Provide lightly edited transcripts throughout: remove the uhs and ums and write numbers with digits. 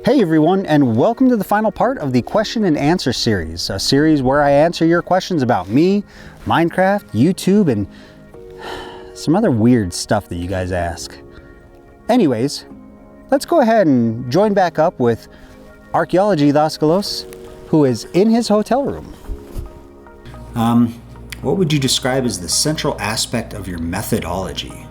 Hey everyone, and welcome to the final part of the question and answer series, a series where I answer your questions about me, Minecraft, YouTube, and some other weird stuff that you guys ask. Anyways, let's go ahead and join back up with Archaeology who is in his hotel room. What would you describe as the central aspect of your methodology?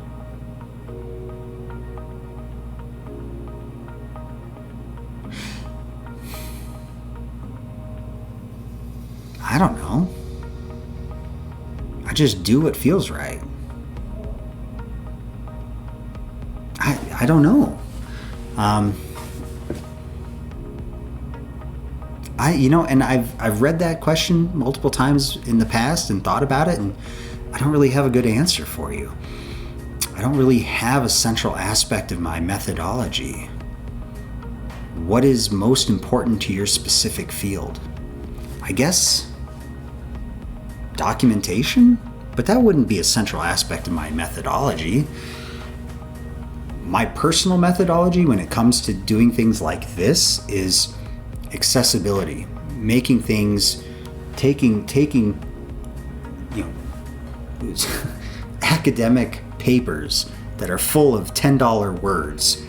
I don't know. I just do what feels right. I don't know. And I've read that question multiple times in the past and thought about it, and I don't really have a good answer for you. I don't really have a central aspect of my methodology. What is most important to your specific field? I guess documentation, but that wouldn't be a central aspect of my methodology. My personal methodology when it comes to doing things like this is accessibility, making things, taking academic papers that are full of $10 words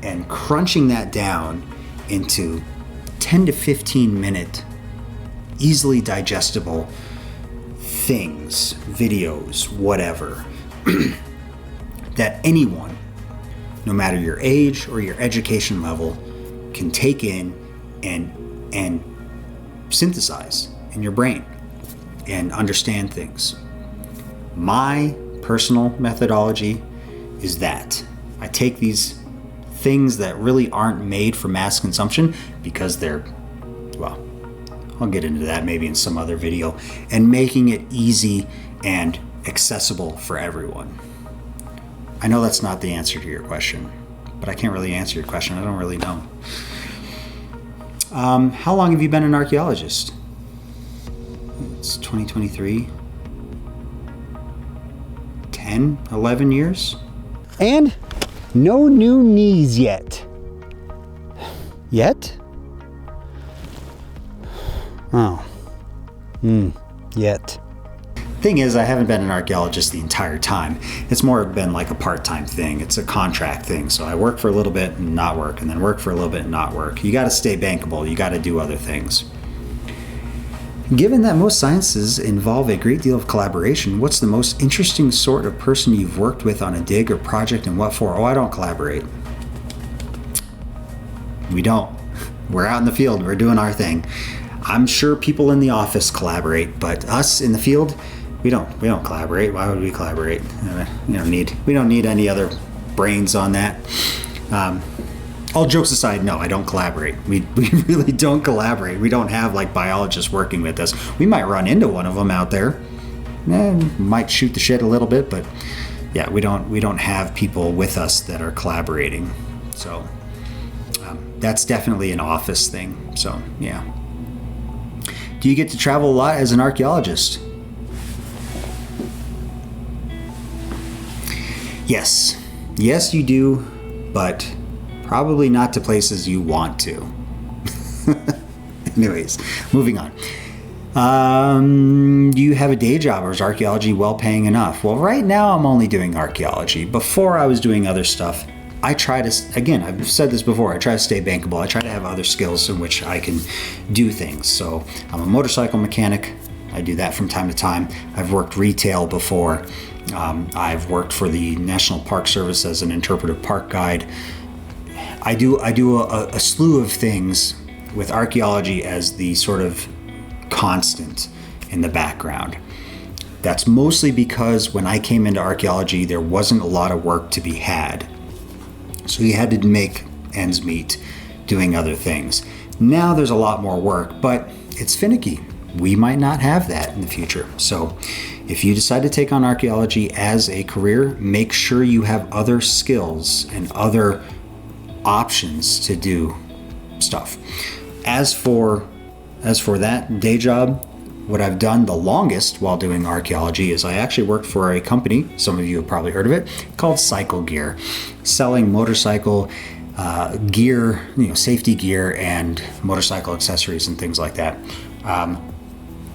and crunching that down into 10 to 15 minute easily digestible things, videos, whatever, that anyone, no matter your age or your education level, can take in and synthesize in your brain and understand things. My personal methodology is that I take these things that really aren't made for mass consumption because they're, well, I'll get into that maybe in some other video, and making it easy and accessible for everyone. I know that's not the answer to your question, but I can't really answer your question. I don't really know. How long have you been an archaeologist? It's 2023. 10, 11 years? And no new knees yet. Yet? Oh. Yet. Thing is, I haven't been an archaeologist the entire time. It's more been like a part-time thing. It's a contract thing. So I work for a little bit and not work, and then work for a little bit and not work. You got to stay bankable. You got to do other things. Given that most sciences involve a great deal of collaboration, what's the most interesting sort of person you've worked with on a dig or project, and what for? Oh, I don't collaborate. We don't. We're out in the field. We're doing our thing. I'm sure people in the office collaborate, but us in the field, we don't collaborate. Why would we collaborate? We don't need any other brains on that. All jokes aside, no, I don't collaborate. We really don't collaborate. We don't have like biologists working with us. We might run into one of them out there. Might shoot the shit a little bit, but yeah, we don't have people with us that are collaborating. So that's definitely an office thing. So yeah. Do you get to travel a lot as an archaeologist? Yes. Yes, you do, but probably not to places you want to. Anyways, moving on. Do you have a day job, or is archaeology well paying enough? Well, right now I'm only doing archaeology. Before I was doing other stuff. I try to, again, I've said this before, I try to stay bankable. I try to have other skills in which I can do things. So I'm a motorcycle mechanic. I do that from time to time. I've worked retail before. I've worked for the National Park Service as an interpretive park guide. I do a slew of things with archaeology as the sort of constant in the background. That's mostly because when I came into archaeology, there wasn't a lot of work to be had. So you had to make ends meet doing other things. Now there's a lot more work, but it's finicky. We might not have that in the future. So if you decide to take on archaeology as a career, make sure you have other skills and other options to do stuff. As for that day job, what I've done the longest while doing archaeology is I actually worked for a company, some of you have probably heard of it, called Cycle Gear, selling motorcycle gear, safety gear and motorcycle accessories and things like that.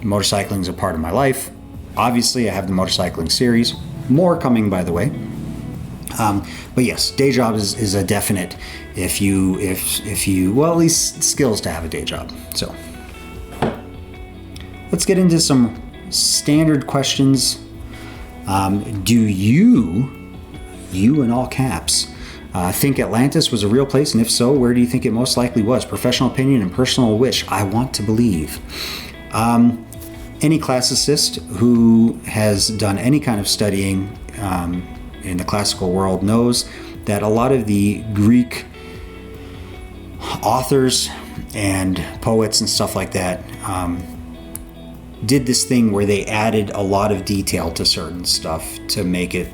Motorcycling is a part of my life. Obviously, I have the motorcycling series, more coming, by the way. But yes, day job is a definite if you, well, at least skills to have a day job. So let's get into some standard questions. Do you in all caps, think Atlantis was a real place? And if so, where do you think it most likely was? Professional opinion and personal wish. I want to believe. Any classicist who has done any kind of studying in the classical world knows that a lot of the Greek authors and poets and stuff like that did this thing where they added a lot of detail to certain stuff to make it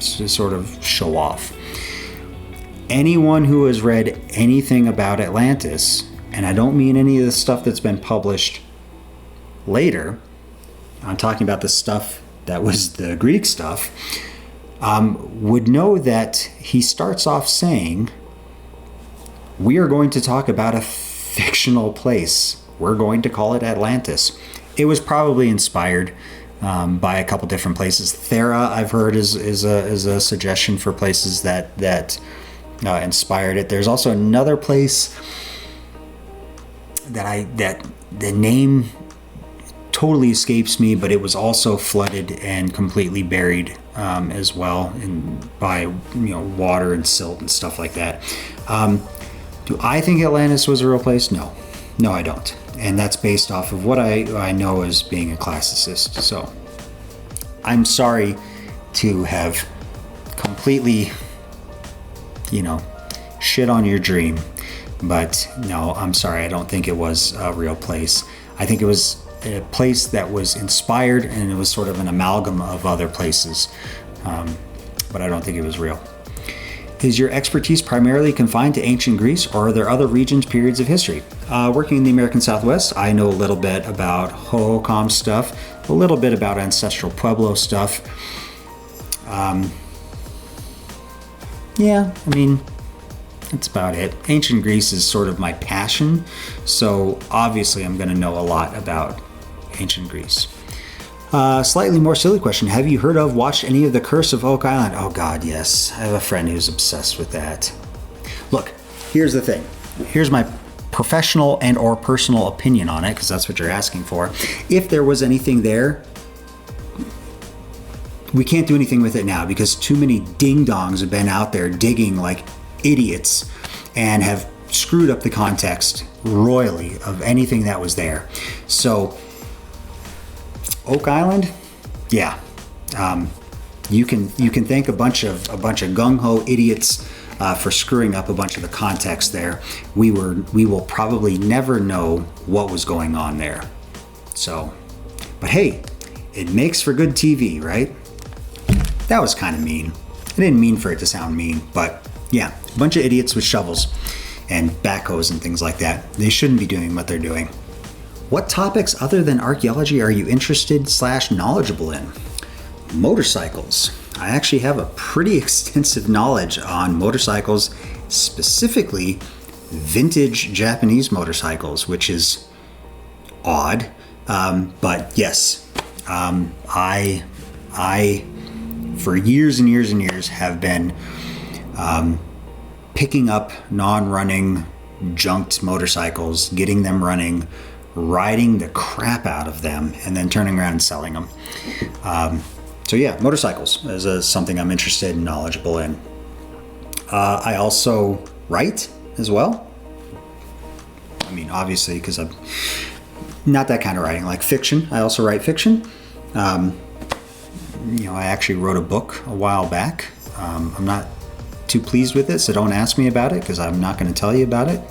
to sort of show off. Anyone who has read anything about Atlantis, and I don't mean any of the stuff that's been published later, I'm talking about the stuff that was the Greek stuff, would know that he starts off saying, we are going to talk about a fictional place. We're going to call it Atlantis. It was probably inspired by a couple different places. Thera, I've heard, is a suggestion for places that inspired it. There's also another place that the name totally escapes me, but it was also flooded and completely buried as well, by water and silt and stuff like that. Do I think Atlantis was a real place? No, I don't. And that's based off of what I know as being a classicist. So I'm sorry to have completely, shit on your dream. But no, I'm sorry. I don't think it was a real place. I think it was a place that was inspired, and it was sort of an amalgam of other places. But I don't think it was real. Is your expertise primarily confined to ancient Greece, or are there other regions, periods of history? Working in the American Southwest, I know a little bit about Hohokam stuff, a little bit about ancestral Pueblo stuff. That's about it. Ancient Greece is sort of my passion, so obviously I'm going to know a lot about ancient Greece. Slightly more silly question. Have you heard of, watched any of The Curse of Oak Island? Oh God, yes. I have a friend who's obsessed with that. Look, here's the thing. Here's my professional and or personal opinion on it, because that's what you're asking for. If there was anything there, we can't do anything with it now because too many ding-dongs have been out there digging like idiots and have screwed up the context royally of anything that was there. So Oak Island, yeah, you can thank a bunch of gung-ho idiots for screwing up a bunch of the context there. We will probably never know what was going on there. So, but hey, it makes for good TV, right? That was kind of mean. I didn't mean for it to sound mean, but yeah, a bunch of idiots with shovels and backhoes and things like that. They shouldn't be doing what they're doing. What topics other than archaeology are you interested / knowledgeable in? Motorcycles. I actually have a pretty extensive knowledge on motorcycles, specifically vintage Japanese motorcycles, which is odd. But yes, I for years and years and years have been picking up non-running junked motorcycles, getting them running, riding the crap out of them, and then turning around and selling them. So yeah, motorcycles is something I'm interested and knowledgeable in. I also write as well. I mean, obviously, because I'm not that kind of writing, like fiction. I also write fiction. I actually wrote a book a while back. I'm not too pleased with it, so don't ask me about it because I'm not going to tell you about it.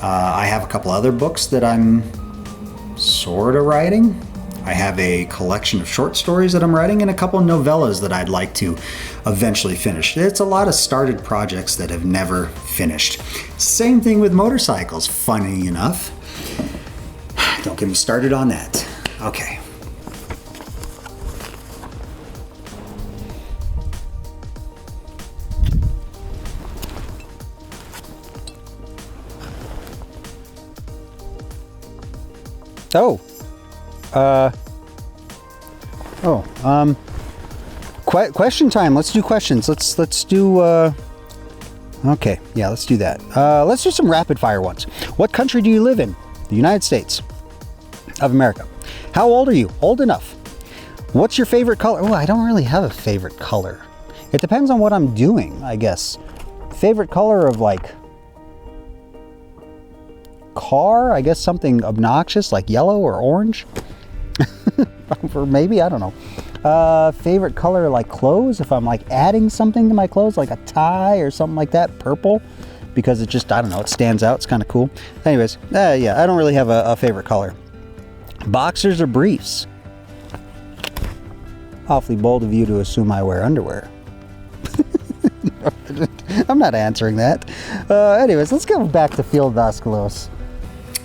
I have a couple other books that I'm sort of writing. I have a collection of short stories that I'm writing and a couple of novellas that I'd like to eventually finish. It's a lot of started projects that have never finished. Same thing with motorcycles, funny enough. Don't get me started on that. Okay. Question time. Let's do questions. Let's do, okay, yeah, let's do that. Let's do some rapid fire ones. What country do you live in? The United States of America. How old are you? Old enough. What's your favorite color? Oh, I don't really have a favorite color. It depends on what I'm doing, I guess. Favorite color of like car? I guess something obnoxious like yellow or orange. Or maybe, I don't know. Favorite color like clothes, if I'm like adding something to my clothes, like a tie or something like that. Purple, because it just, I don't know, it stands out. It's kind of cool. Anyways, yeah, I don't really have a favorite color. Boxers or briefs? Awfully bold of you to assume I wear underwear. I'm not answering that. Anyways, let's go back to field vasculos.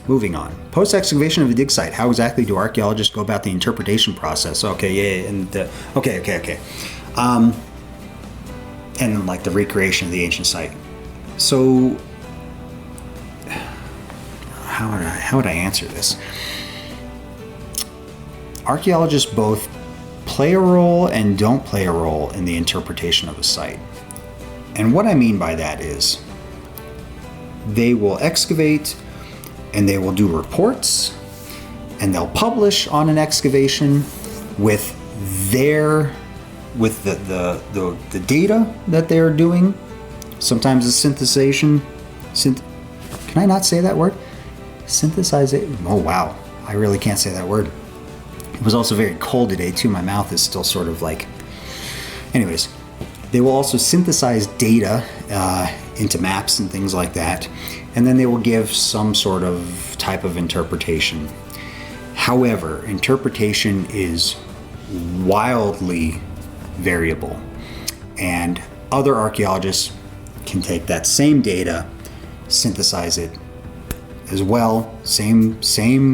Moving on. Post-excavation of a dig site. How exactly do archaeologists go about the interpretation process? Okay, yeah, and okay. And like the recreation of the ancient site. So, how would I answer this? Archaeologists both play a role and don't play a role in the interpretation of a site. And what I mean by that is they will excavate and they will do reports and they'll publish on an excavation with the data that they're doing. Sometimes the synthesization. Can I not say that word? Synthesization. Oh wow, I really can't say that word. It was also very cold today too. My mouth is still sort of like. Anyways, they will also synthesize data into maps and things like that, and then they will give some sort of type of interpretation. However, interpretation is wildly variable, and other archaeologists can take that same data, synthesize it as well, same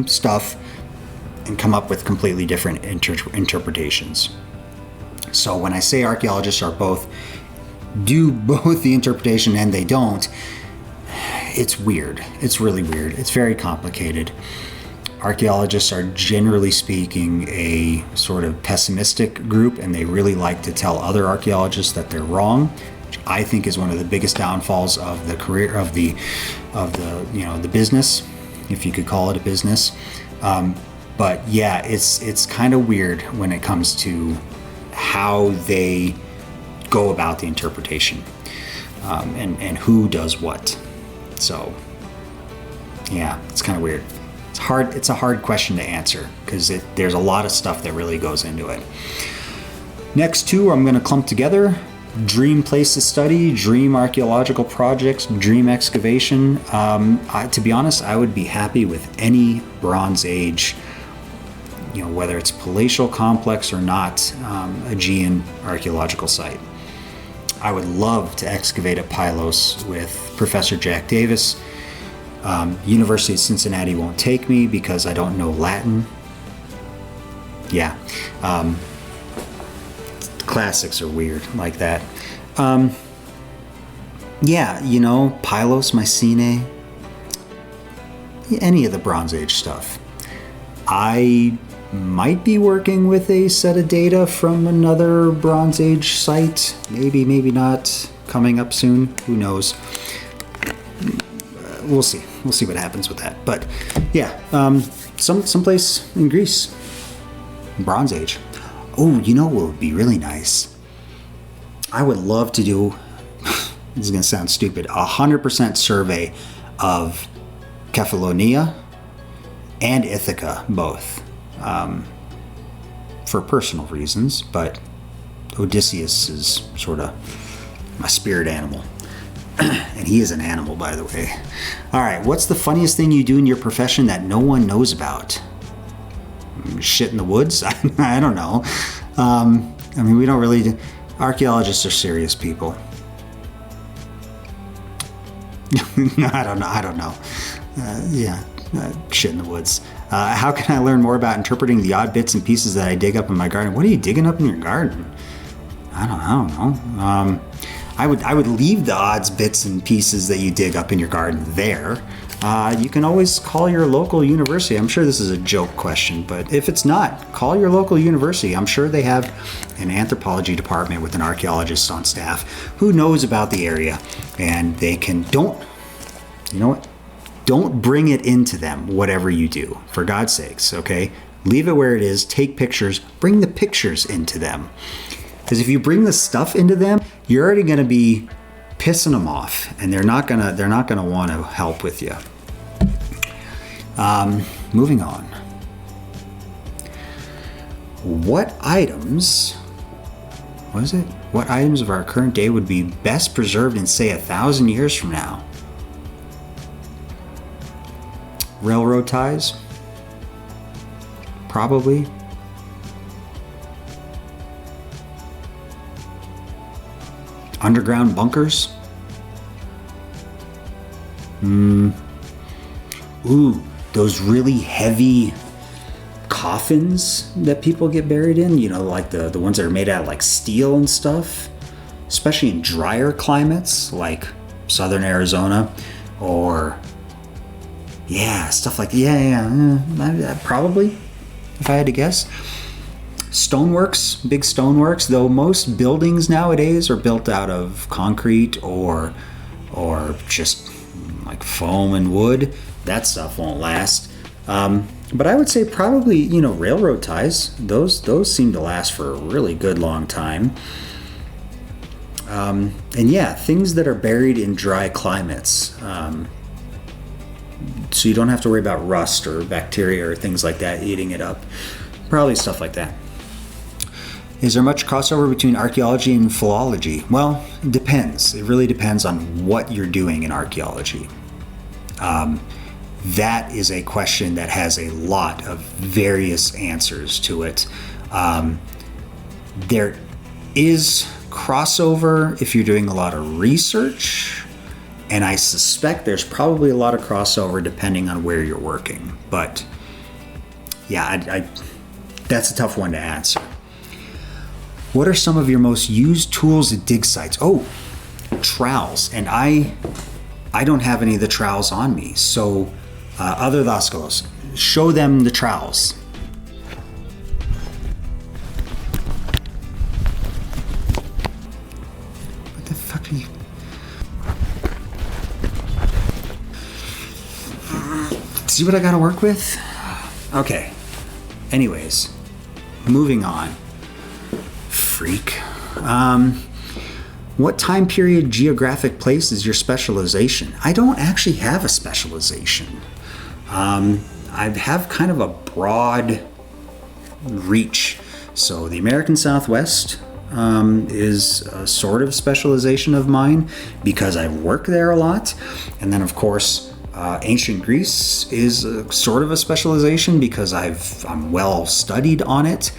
stuff, and come up with completely different interpretations. So when I say archaeologists do both the interpretation and they don't, it's weird. It's really weird. It's very complicated. Archaeologists are generally speaking a sort of pessimistic group, and they really like to tell other archaeologists that they're wrong, which I think is one of the biggest downfalls of the career of the business, if you could call it a business. But yeah, it's kind of weird when it comes to how they go about the interpretation, and who does what. So yeah, it's kind of weird. It's a hard question to answer because there's a lot of stuff that really goes into it. Next two I'm going to clump together: dream place to study, dream archaeological projects, dream excavation. To be honest, I would be happy with any Bronze Age, whether it's palatial complex or not, Aegean archaeological site. I would love to excavate at Pylos with Professor Jack Davis. University of Cincinnati won't take me because I don't know Latin. Yeah. Classics are weird like that. Pylos, Mycenae, any of the Bronze Age stuff. I might be working with a set of data from another Bronze Age site. Maybe not. Coming up soon. Who knows? We'll see. We'll see what happens with that. But yeah, someplace in Greece, Bronze Age. Oh, what would be really nice? I would love to do. This is gonna sound stupid. 100% survey of Kephallonia and Ithaca, both, for personal reasons. But Odysseus is sort of my spirit animal. And he is an animal, by the way. All right, what's the funniest thing you do in your profession that no one knows about? Shit in the woods? I don't know. We don't really... Archaeologists are serious people. No, I don't know. Shit in the woods. How can I learn more about interpreting the odd bits and pieces that I dig up in my garden? What are you digging up in your garden? I don't know. I would leave the odds, bits, and pieces that you dig up in your garden there. You can always call your local university. I'm sure this is a joke question, but if it's not, call your local university. I'm sure they have an anthropology department with an archaeologist on staff who knows about the area, and they can, you know what? Don't bring it into them, whatever you do, for God's sakes, okay? Leave it where it is, take pictures, bring the pictures into them. Because if you bring the stuff into them, you're already gonna be pissing them off, and they're not gonna want to help with you. Moving on. What items of our current day would be best preserved in, say, 1,000 years from now? Railroad ties? Probably. Underground bunkers? Ooh, those really heavy coffins that people get buried in, you know, like the ones that are made out of like steel and stuff, especially in drier climates like southern Arizona, or stuff like probably, if I had to guess. Stoneworks, big stoneworks, though most buildings nowadays are built out of concrete or just like foam and wood. That stuff won't last. But I would say probably, you know, railroad ties. Those seem to last for a really good long time. And yeah, things that are buried in dry climates. So you don't have to worry about rust or bacteria or things like that eating it up. Probably stuff like that. Is there much crossover between archaeology and philology? Well, it depends. It really depends on what you're doing in archaeology. That is a question that has a lot of various answers to it. There is crossover if you're doing a lot of research, and I suspect there's probably a lot of crossover depending on where you're working. But yeah, that's a tough one to answer. What are some of your most used tools at dig sites? Oh, trowels. And I don't have any of the trowels on me. So other Daskalos, show them the trowels. What the fuck are you? See what I gotta work with? Okay. Anyways, moving on. Freak. What time period, geographic place is your specialization? I don't actually have a specialization. I have kind of a broad reach. So the American Southwest is a sort of specialization of mine because I work there a lot. And then of course, ancient Greece is a sort of a specialization because I'm well studied on it,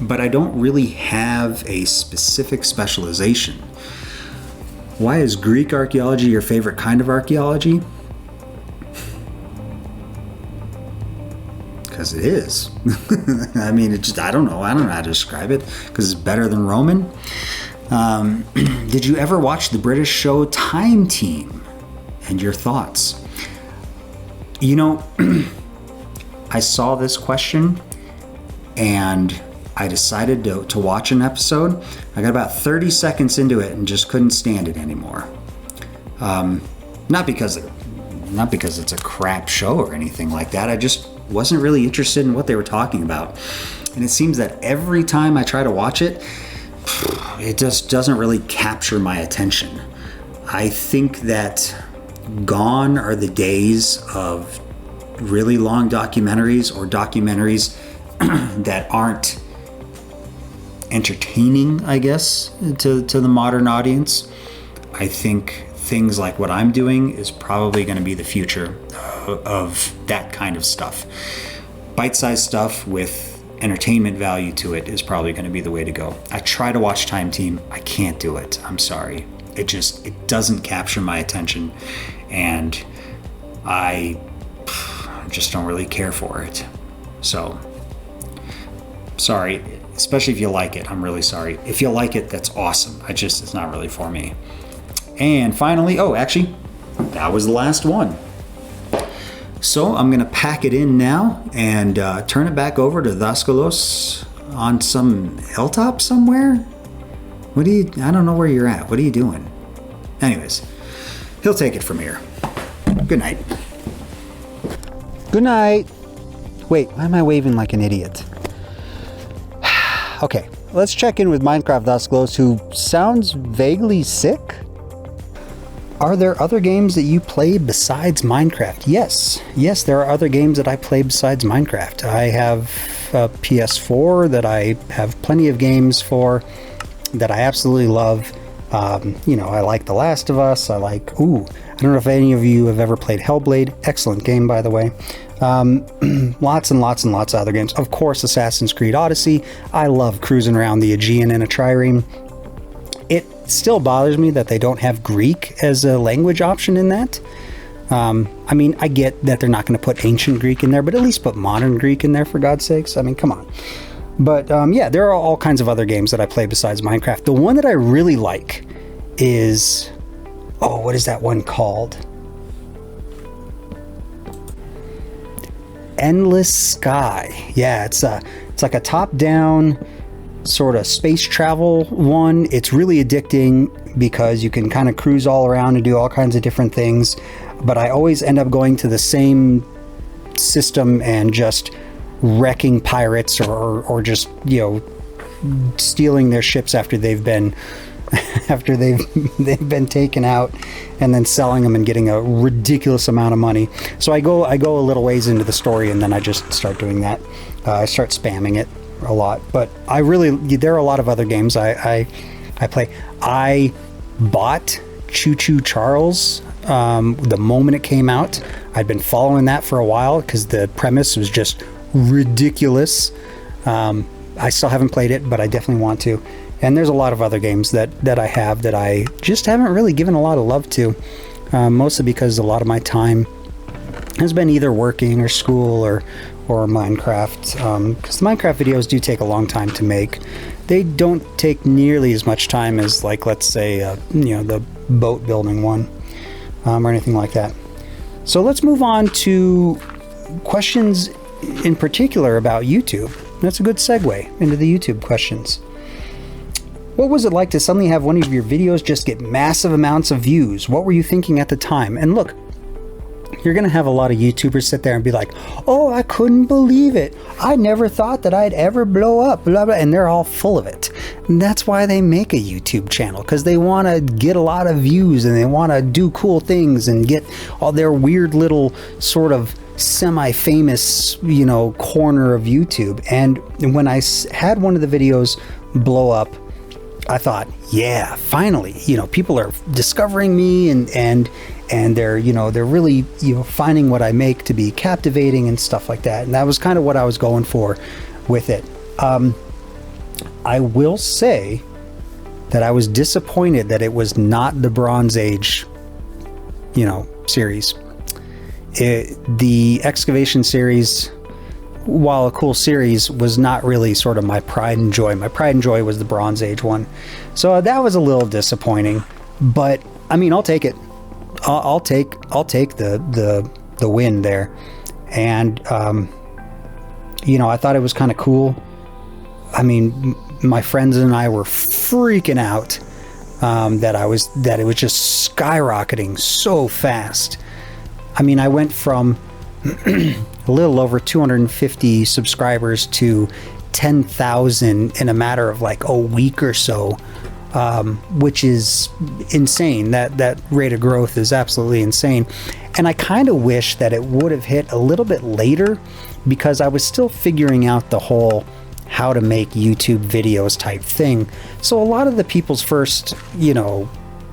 but I don't really have a specific specialization. Why is Greek archaeology your favorite kind of archaeology? Because it is. I mean, I don't know how to describe it, because it's better than Roman. Did you ever watch the British show Time Team? And your thoughts? You know, I saw this question and I decided to watch an episode. I got about 30 seconds into it and just couldn't stand it anymore. Not because it's a crap show or anything like that. I just wasn't really interested in what they were talking about. And it seems that every time I try to watch it, it just doesn't really capture my attention. I think that gone are the days of really long documentaries or documentaries that aren't entertaining, I guess, to the modern audience. I think things like what I'm doing is probably going to be the future of that kind of stuff. Bite-sized stuff with entertainment value to it is probably going to be the way to go. I try to watch Time Team. I can't do it. I'm sorry. It doesn't capture my attention. And just don't really care for it. So, sorry, especially if you like it. I'm really sorry. If you like it, that's awesome. It's not really for me. And finally, oh, actually, that was the last one. So I'm gonna pack it in now and turn it back over to Daskalos on some hilltop somewhere. I don't know where you're at. What are you doing? Anyways, he'll take it from here. Good night. Good night. Wait, why am I waving like an idiot? Okay, let's check in with Minecraft Daskalos, who sounds vaguely sick. Are there other games that you play besides Minecraft? Yes, there are other games that I play besides Minecraft. I have a PS4 that I have plenty of games for that I absolutely love. I like The Last of Us. I don't know if any of you have ever played Hellblade. Excellent game, by the way. Lots and lots and lots of other games. Of course, Assassin's Creed Odyssey. I love cruising around the Aegean in a trireme. It still bothers me that they don't have Greek as a language option in that. I get that they're not going to put ancient Greek in there, but at least put modern Greek in there, for God's sakes. I mean, come on. But there are all kinds of other games that I play besides Minecraft. The one that I really like is, what is that one called? Endless Sky. Yeah, it's like a top-down sort of space travel one. It's really addicting because you can kind of cruise all around and do all kinds of different things, but I always end up going to the same system and just wrecking pirates or just stealing their ships after they've been taken out, and then selling them and getting a ridiculous amount of money. So I go a little ways into the story, and then I just start doing that. I start spamming it a lot, but there are a lot of other games I play. I bought Choo Choo Charles the moment it came out. I'd been following that for a while because the premise was just ridiculous. I still haven't played it, but I definitely want to. And there's a lot of other games that I have that I just haven't really given a lot of love to, mostly because a lot of my time has been either working or school or Minecraft, because the Minecraft videos do take a long time to make. They don't take nearly as much time as, like, let's say, the boat building one, or anything like that. So let's move on to questions in particular about YouTube. That's a good segue into the YouTube questions. What was it like to suddenly have one of your videos just get massive amounts of views? What were you thinking at the time? And look, you're going to have a lot of YouTubers sit there and be like, oh, I couldn't believe it. I never thought that I'd ever blow up, blah, blah, and they're all full of it. And that's why they make a YouTube channel, because they want to get a lot of views and they want to do cool things and get all their weird little sort of semi-famous, corner of YouTube. And when I had one of the videos blow up, I thought, yeah, finally, people are discovering me and they're, they're really, finding what I make to be captivating and stuff like that. And that was kind of what I was going for with it. I will say that I was disappointed that it was not the Bronze Age, series. The excavation series, while a cool series, was not really sort of my pride and joy. My pride and joy was the Bronze Age one. So that was a little disappointing, but I mean, I'll take it. I'll take the win there. And, I thought it was kind of cool. I mean, my friends and I were freaking out, that it was just skyrocketing so fast. I mean, I went from a little over 250 subscribers to 10,000 in a matter of like a week or so, which is insane. That rate of growth is absolutely insane. And I kind of wish that it would have hit a little bit later, because I was still figuring out the whole how to make YouTube videos type thing. So a lot of the people's first,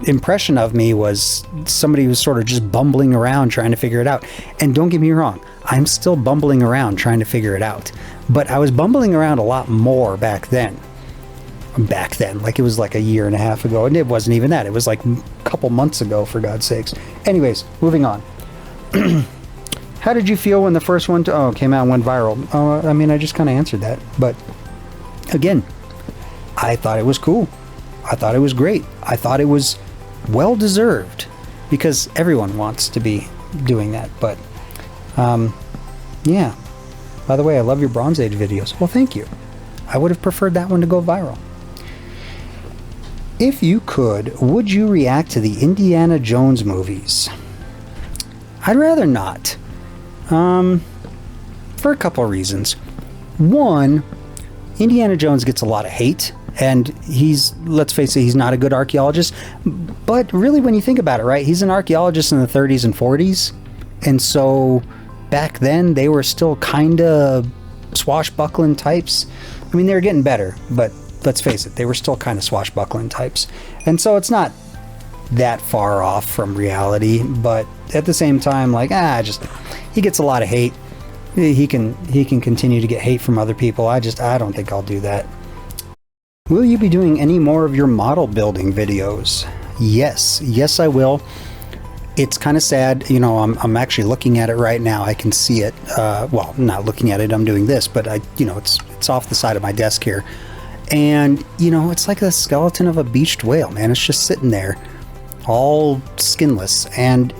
impression of me was somebody who was sort of just bumbling around trying to figure it out. And don't get me wrong, I'm still bumbling around trying to figure it out. But I was bumbling around a lot more back then. Like it was like a year and a half ago. And it wasn't even that. It was like a couple months ago, for God's sakes. Anyways, moving on. How did you feel when the first one came out and went viral? I mean, I just kind of answered that. But again, I thought it was cool. I thought it was great. I thought it was well deserved because everyone wants to be doing that. But yeah. By the way, I love your Bronze Age videos. Well, thank you. I would have preferred that one to go viral. If you could, would you react to the Indiana Jones movies? I'd rather not. For a couple of reasons. One, Indiana Jones gets a lot of hate, and let's face it, he's not a good archaeologist. But really, when you think about it, right, he's an archaeologist in the 30s and 40s, and so back then they were still kind of swashbuckling types. I mean, they were getting better, but let's face it, they were still kind of swashbuckling types. And so it's not that far off from reality, but at the same time, like, he gets a lot of hate. He can continue to get hate from other people. I don't think I'll do that. Will you be doing any more of your model building videos? Yes, I will. It's kind of sad, you know. I'm actually looking at it right now. I can see it. Well, not looking at it. I'm doing this, but it's off the side of my desk here, and it's like the skeleton of a beached whale, man. It's just sitting there, all skinless, and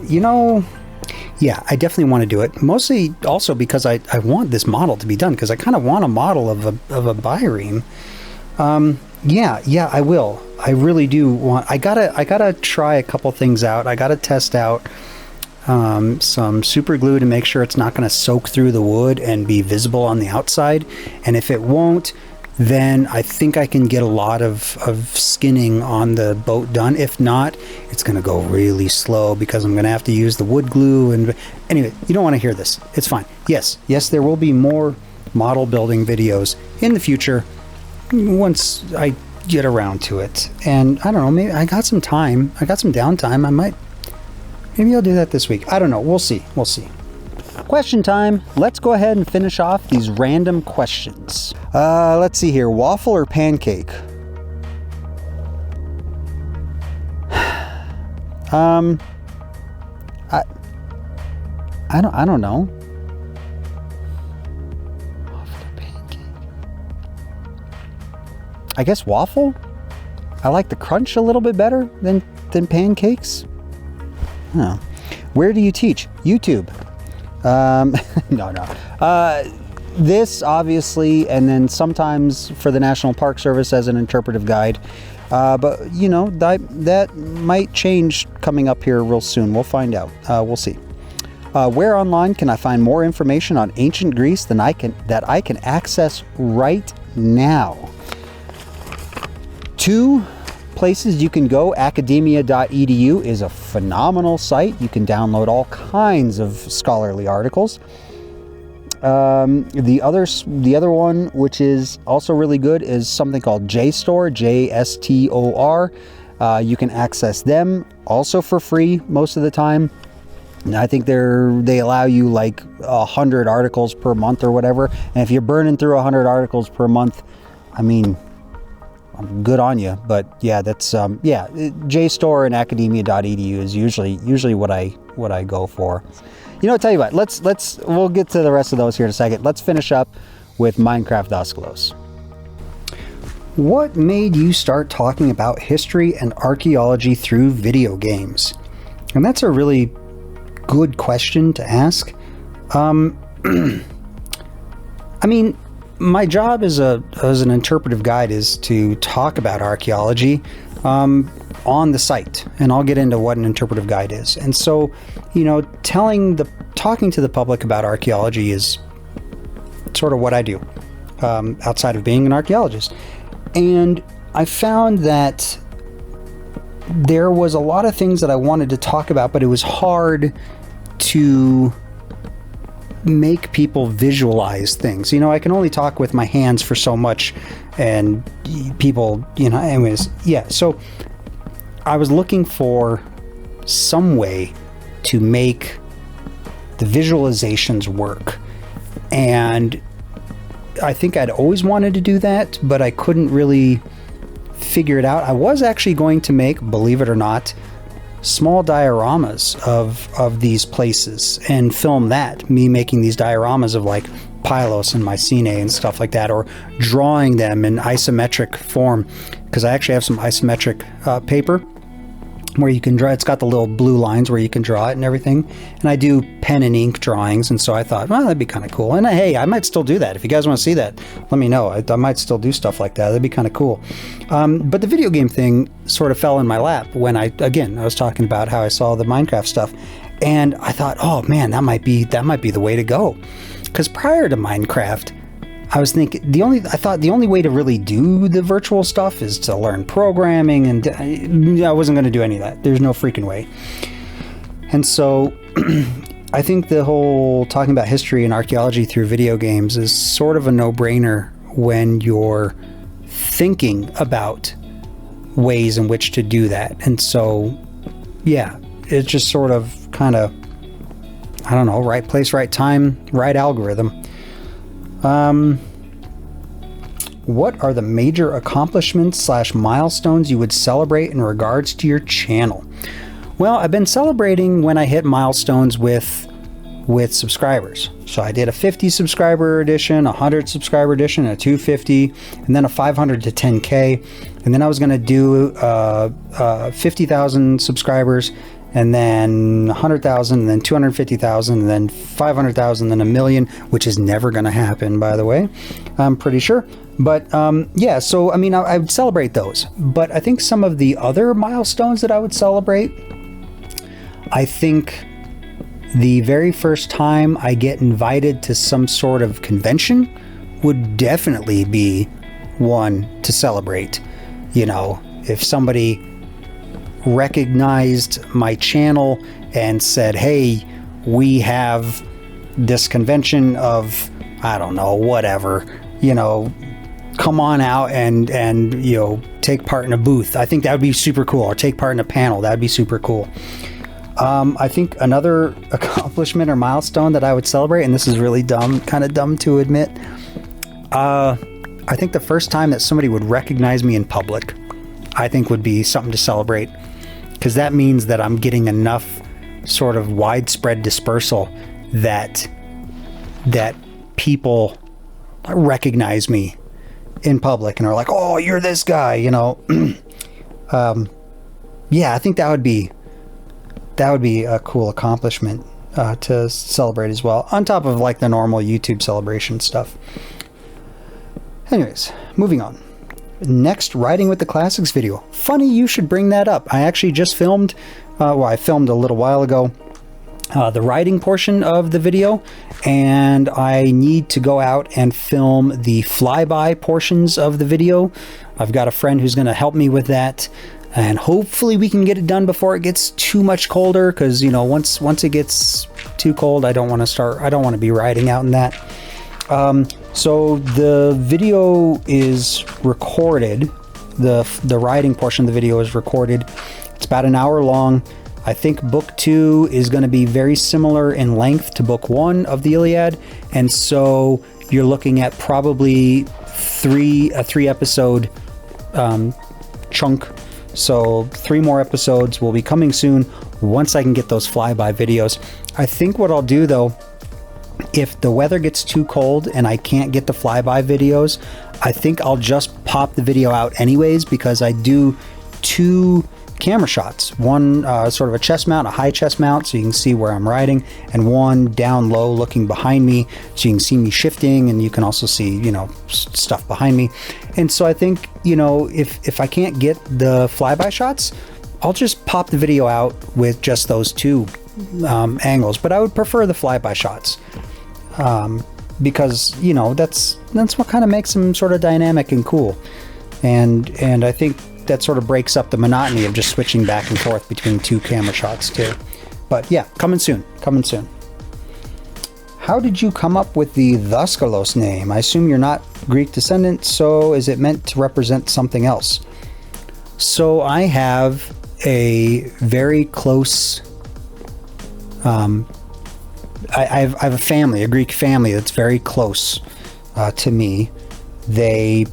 yeah, I definitely want to do it. Mostly also because I want this model to be done, because I kind of want a model of a bireme. Yeah, I will. I really do want. I gotta try a couple things out. I gotta test out some super glue to make sure it's not going to soak through the wood and be visible on the outside. And if it won't, then I think I can get a lot of skinning on the boat done. If not, it's going to go really slow because I'm going to have to use the wood glue. And anyway, you don't want to hear this. It's fine. Yes, there will be more model building videos in the future once I get around to it. And I don't know, maybe I got some time. I got some downtime. Maybe I'll do that this week. I don't know. We'll see. Question time. Let's go ahead and finish off these random questions. Let's see here. Waffle or pancake? I don't know. Waffle or pancake? I guess waffle. I like the crunch a little bit better than pancakes. Huh. Where do you teach? YouTube. No. This obviously, and then sometimes for the National Park Service as an interpretive guide. But that might change coming up here real soon. We'll find out. We'll see. Where online can I find more information on ancient Greece that I can access right now? 2 places you can go. Academia.edu is a phenomenal site. You can download all kinds of scholarly articles. The other one, which is also really good, is something called JSTOR, JSTOR. You can access them also for free most of the time. And I think they allow you like 100 articles per month or whatever. And if you're burning through 100 articles per month, I mean, I'm good on you. But yeah, that's JSTOR and academia.edu is usually what I go for. I'll tell you what, we'll get to the rest of those here in a second. Let's finish up with Minecraft Osculos. What made you start talking about history and archaeology through video games? And that's a really good question to ask. I mean, my job as an interpretive guide is to talk about archaeology on the site, and I'll get into what an interpretive guide is. And so, talking to the public about archaeology is sort of what I do outside of being an archaeologist. And I found that there was a lot of things that I wanted to talk about, but it was hard to make people visualize things. I can only talk with my hands for so much, and people, anyways, yeah. So I was looking for some way to make the visualizations work. And I think I'd always wanted to do that, but I couldn't really figure it out. I was actually going to make, believe it or not, small dioramas of these places and film that, me making these dioramas of like Pylos and Mycenae and stuff like that, or drawing them in isometric form, because I actually have some isometric paper where you can draw. It's got the little blue lines where you can draw it and everything, and I do pen and ink drawings, and so I thought, well, that'd be kind of cool. And hey, I might still do that. If you guys want to see that, let me know. I might still do stuff like that. That'd be kind of cool. But the video game thing sort of fell in my lap when I was talking about how I saw the Minecraft stuff, and I thought, oh man, that might be the way to go. Because prior to Minecraft, I was thinking I thought the only way to really do the virtual stuff is to learn programming, and I wasn't going to do any of that. There's no freaking way. And so I think the whole talking about history and archaeology through video games is sort of a no-brainer when you're thinking about ways in which to do that. And so, yeah, it's just sort of kind of, I don't know, right place, right time, right algorithm. What are the major accomplishments / milestones you would celebrate in regards to your channel? Well, I've been celebrating when I hit milestones with subscribers. So I did a 50 subscriber edition, a 100 subscriber edition, a 250, and then a 500 to 10K. And then I was going to do 50,000 subscribers, and then 100,000, and then 250,000, and then 500,000, then a million, which is never going to happen, by the way, I'm pretty sure. But yeah, so I mean, I would celebrate those. But I think some of the other milestones that I would celebrate, I think the very first time I get invited to some sort of convention would definitely be one to celebrate. You know, if somebody recognized my channel and said, hey, we have this convention of, I don't know, whatever, you know, come on out and you know, take part in a booth. I think that would be super cool. Or take part in a panel. That would be super cool. I think another accomplishment or milestone that I would celebrate, and this is really dumb, kind of dumb to admit, I think the first time that somebody would recognize me in public, I think would be something to celebrate, because that means that I'm getting enough sort of widespread dispersal that people recognize me in public and are like, oh, you're this guy, you know. Yeah, I think that would be a cool accomplishment to celebrate as well, on top of like the normal YouTube celebration stuff. Anyways, moving on. Next, riding with the classics video. Funny you should bring that up. I actually just filmed, I filmed a little while ago, the riding portion of the video, and I need to go out and film the flyby portions of the video. I've got a friend who's going to help me with that, and hopefully we can get it done before it gets too much colder, because, you know, once it gets too cold, I don't want to be riding out in that. So the video is recorded, the riding portion of the video is recorded. It's about an hour long. I think book 2 is going to be very similar in length to book 1 of the Iliad, and so you're looking at probably a 3 episode chunk. So 3 more episodes will be coming soon once I can get those flyby videos. I think what I'll do though, if the weather gets too cold and I can't get the flyby videos, I think I'll just pop the video out anyways, because I do 2 camera shots. One sort of a chest mount, a high chest mount, so you can see where I'm riding, and one down low looking behind me, so you can see me shifting, and you can also see, you know, stuff behind me. And so I think, you know, if I can't get the flyby shots, I'll just pop the video out with just those 2 angles. But I would prefer the flyby shots, because, you know, that's what kind of makes them sort of dynamic and cool, and I think that sort of breaks up the monotony of just switching back and forth between 2 camera shots too. But yeah, coming soon. How did you come up with the Thuskalos name? I assume you're not Greek descendant, so is it meant to represent something else? So I have a very close, I have a family, a Greek family that's very close to me. They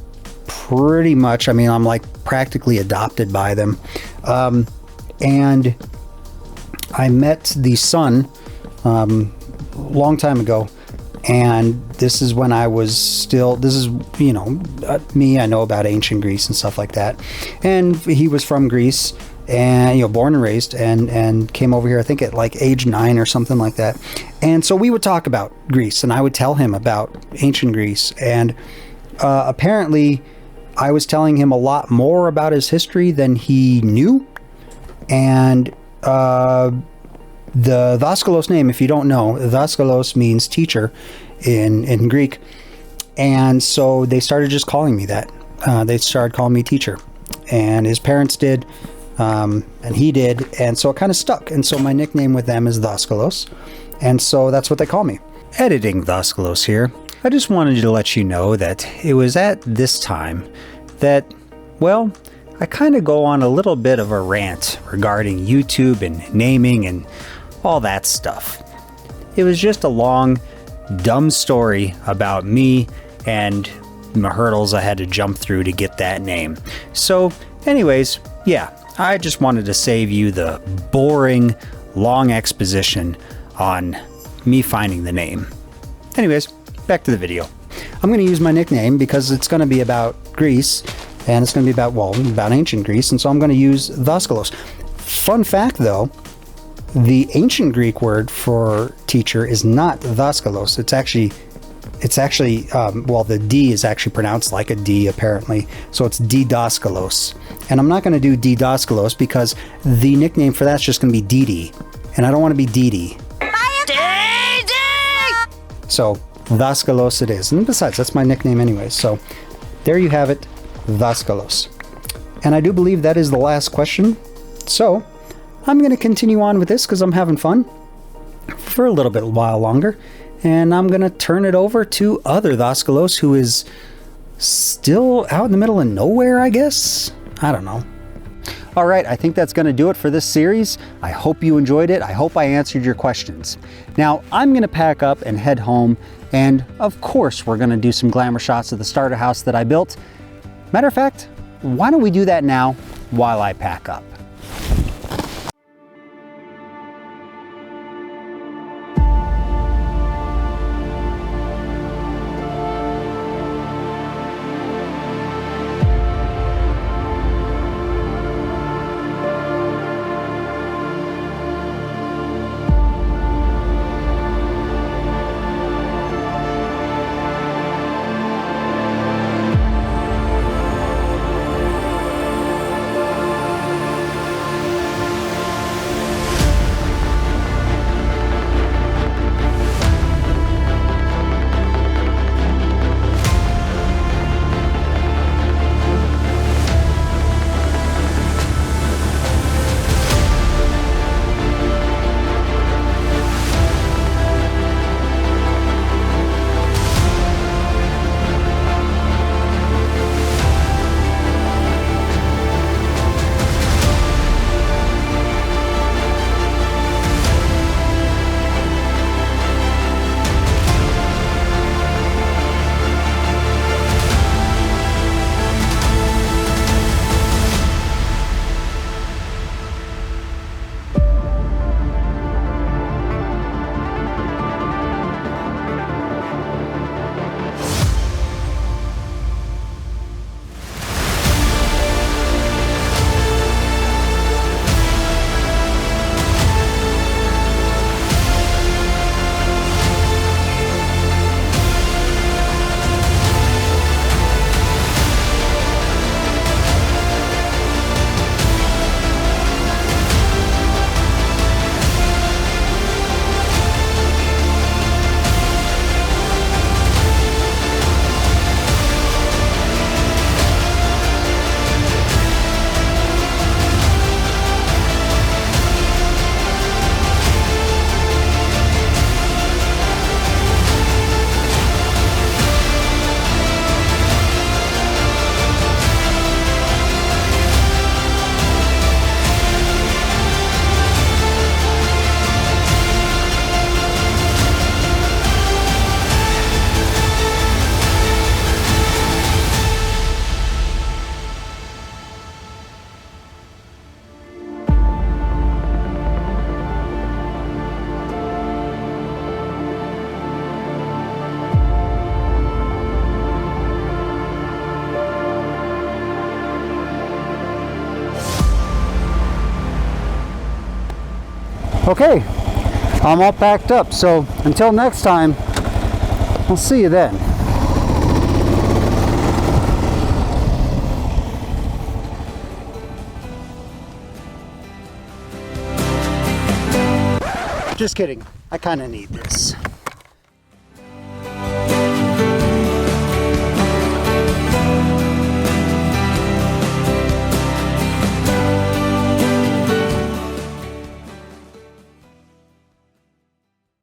pretty much, I mean, I'm like practically adopted by them. And I met the son long time ago, and this is when I was still, this is, you know, me, I know about ancient Greece and stuff like that. And he was from Greece, and, you know, born and raised, and came over here, I think at like age 9 or something like that. And so we would talk about Greece, and I would tell him about ancient Greece. And apparently I was telling him a lot more about his history than he knew. And the Daskalos name, if you don't know, Daskalos means teacher in Greek. And so they started just calling me that. They started calling me teacher. And his parents did, and he did. And so it kind of stuck. And so my nickname with them is Daskalos. And so that's what they call me. Editing Daskalos here. I just wanted to let you know that it was at this time that, well, I kind of go on a little bit of a rant regarding YouTube and naming and all that stuff. It was just a long, dumb story about me and the hurdles I had to jump through to get that name. So anyways, yeah, I just wanted to save you the boring, long exposition on me finding the name. Anyways, back to the video. I'm going to use my nickname because it's going to be about Greece, and it's going to be about, well, about ancient Greece, and so I'm going to use Daskalos. Fun fact though, the ancient Greek word for teacher is not Daskalos. It's actually, well, the D is actually pronounced like a D apparently, so it's Didaskalos. And I'm not going to do Didaskalos because the nickname for that's just going to be Didi, and I don't want to be Didi. So Daskalos it is. And besides, that's my nickname anyway. So there you have it, Daskalos. And I do believe that is the last question. So I'm going to continue on with this because I'm having fun for a little bit while longer. And I'm going to turn it over to other Daskalos who is still out in the middle of nowhere, I guess. I don't know. All right, I think that's going to do it for this series. I hope you enjoyed it. I hope I answered your questions. Now, I'm going to pack up and head home, and of course, we're going to do some glamour shots of the starter house that I built. Matter of fact, why don't we do that now while I pack up? Okay, I'm all packed up. So until next time, I'll see you then. Just kidding. I kind of need this.